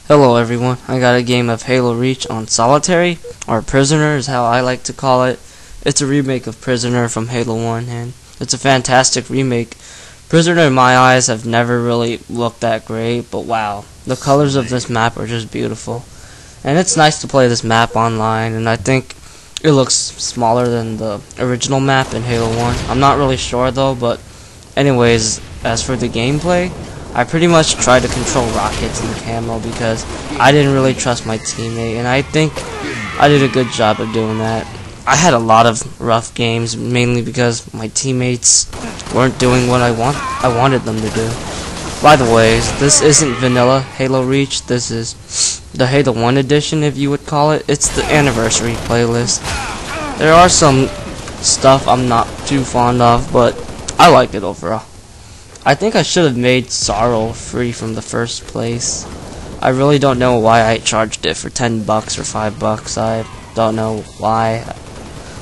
Hello everyone, I got a game of Halo Reach on Solitary, or Prisoner is how I like to call it. It's a remake of Prisoner from Halo 1, and it's a fantastic remake. Prisoner in my eyes have never really looked that great, but wow, the colors of this map are just beautiful. And it's nice to play this map online, and I think it looks smaller than the original map in Halo 1. I'm not really sure though, but anyways, as for the gameplay, I pretty much tried to control rockets and camo because I didn't really trust my teammate, and I think I did a good job of doing that. I had a lot of rough games, mainly because my teammates weren't doing what I wanted them to do. By the way, this isn't vanilla Halo Reach, this is the Halo 1 edition, if you would call it. It's the anniversary playlist. There are some stuff I'm not too fond of, but I like it overall. I think I should have made Sorrow free from the first place. I really don't know why I charged it for $10 or $5. I don't know why.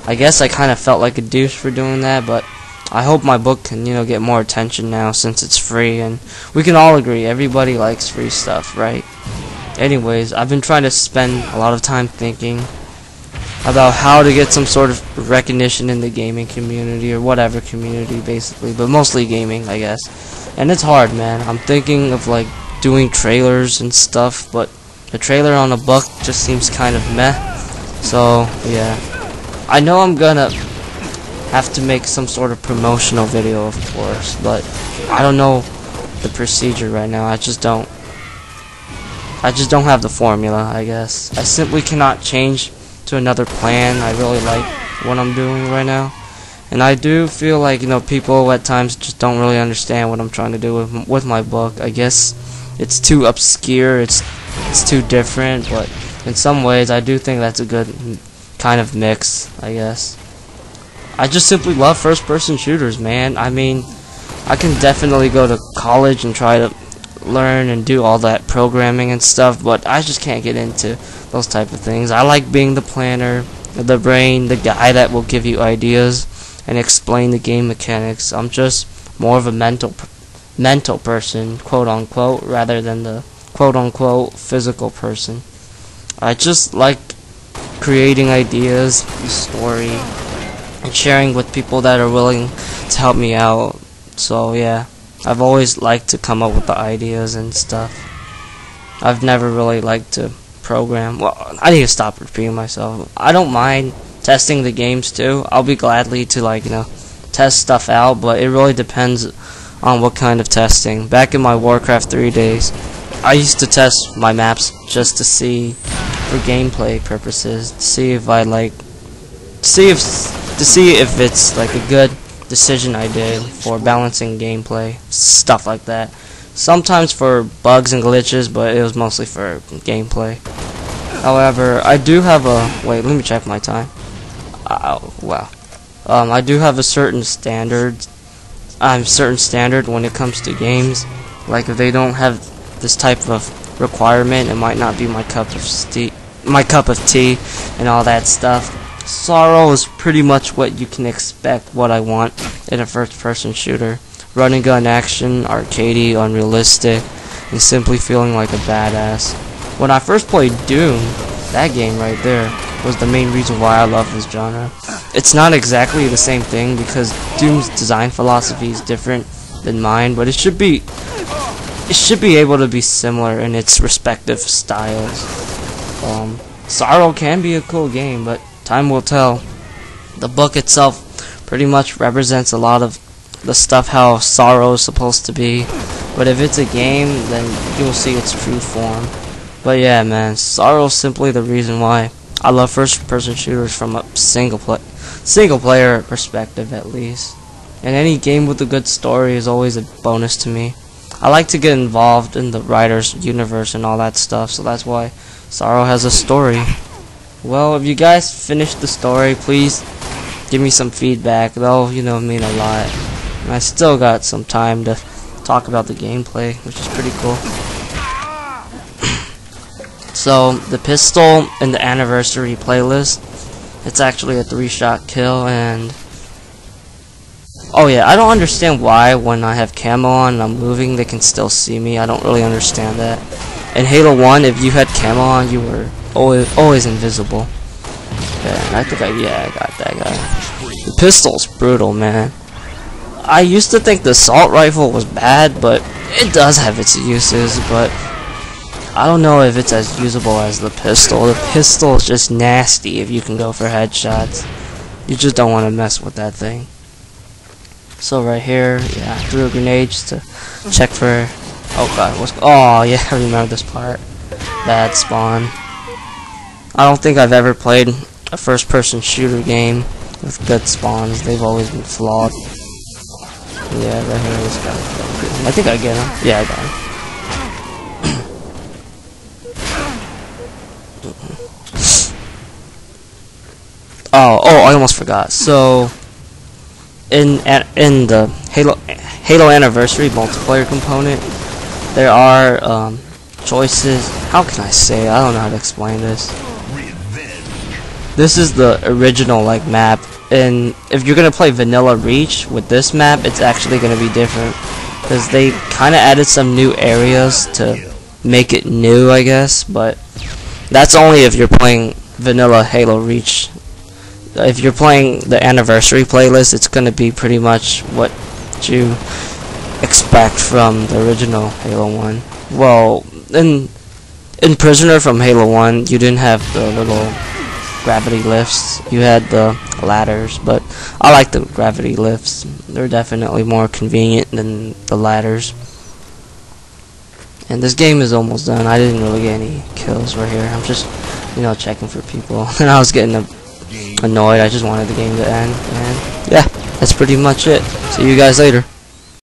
I guess I kind of felt like a douche for doing that, but I hope my book can, get more attention now since it's free, and we can all agree everybody likes free stuff, right? Anyways, I've been trying to spend a lot of time thinking about how to get some sort of recognition in the gaming community, or whatever community basically, but mostly gaming, I guess. And it's hard, man. I'm thinking of like doing trailers and stuff, but the trailer on a book just seems kind of meh. So yeah, I know I'm gonna have to make some sort of promotional video, of course, but I don't know the procedure right now. I just don't have the formula, I guess. I simply cannot change to another plan. I really like what I'm doing right now, and I do feel like people at times just don't really understand what I'm trying to do with my book. I guess it's too obscure, it's too different, but in some ways I do think that's a good kind of mix, I guess. I just simply love first-person shooters, man. I mean, I can definitely go to college and try to learn and do all that programming and stuff, but I just can't get into those type of things. I like being the planner, the brain, the guy that will give you ideas and explain the game mechanics. I'm just more of a mental person, quote unquote, rather than the quote unquote physical person. I just like creating ideas, the story, and sharing with people that are willing to help me out. So yeah, I've always liked to come up with the ideas and stuff. I've never really liked to program. Well, I need to stop repeating myself. I don't mind testing the games too. I'll be gladly to test stuff out, but it really depends on what kind of testing. Back in my Warcraft 3 days, I used to test my maps just to see, for gameplay purposes, to see if it's like a good decision I did for balancing gameplay, stuff like that. Sometimes for bugs and glitches, but it was mostly for gameplay. However, I do have a wait. Let me check my time. Wow. I do have a certain standard. Certain standard when it comes to games. Like if they don't have this type of requirement, it might not be my cup of tea, and all that stuff. Sorrow is pretty much what you can expect, what I want in a first-person shooter. Run and gun action, arcadey, unrealistic, and simply feeling like a badass. When I first played Doom, that game right there was the main reason why I love this genre. It's not exactly the same thing because Doom's design philosophy is different than mine, but it should be able to be similar in its respective styles. Sorrow can be a cool game, but time will tell. The book itself pretty much represents a lot of the stuff how Sorrow is supposed to be, but if it's a game, then you'll see its true form. But yeah, man, Sorrow is simply the reason why I love first-person shooters from a single player perspective, at least. And any game with a good story is always a bonus to me. I like to get involved in the writer's universe and all that stuff, so that's why Sorrow has a story. Well, if you guys finish the story, please give me some feedback. That'll, mean a lot. And I still got some time to talk about the gameplay, which is pretty cool. So, the pistol in the anniversary playlist, it's actually a 3-shot kill, and oh yeah, I don't understand why when I have camo on and I'm moving, they can still see me. I don't really understand that. In Halo 1, if you had camo on, you were always invisible. Yeah, and I think I got that guy. The pistol's brutal, man. I used to think the assault rifle was bad, but it does have its uses, but I don't know if it's as usable as the pistol. The pistol is just nasty if you can go for headshots. You just don't want to mess with that thing. So right here, yeah, I threw a grenade just to check for... Oh god, oh yeah, I remember this part. Bad spawn. I don't think I've ever played a first-person shooter game with good spawns. They've always been flawed. Yeah, right here, this guy. I think I get him. Yeah, I got him. Oh, I almost forgot. So, in the Halo Anniversary multiplayer component, there are choices. How can I say it? I don't know how to explain this. This is the original like map, and if you're gonna play Vanilla Reach with this map, it's actually gonna be different because they kind of added some new areas to make it new, I guess. But that's only if you're playing Vanilla Halo Reach. If you're playing the Anniversary playlist, it's gonna be pretty much what you expect from the original Halo 1. Well, in Prisoner from Halo 1, you didn't have the little gravity lifts. You had the ladders, but I like the gravity lifts. They're definitely more convenient than the ladders. And this game is almost done. I didn't really get any kills right here. I'm just, checking for people. And I was getting annoyed. I just wanted the game to end. And yeah, that's pretty much it. See you guys later.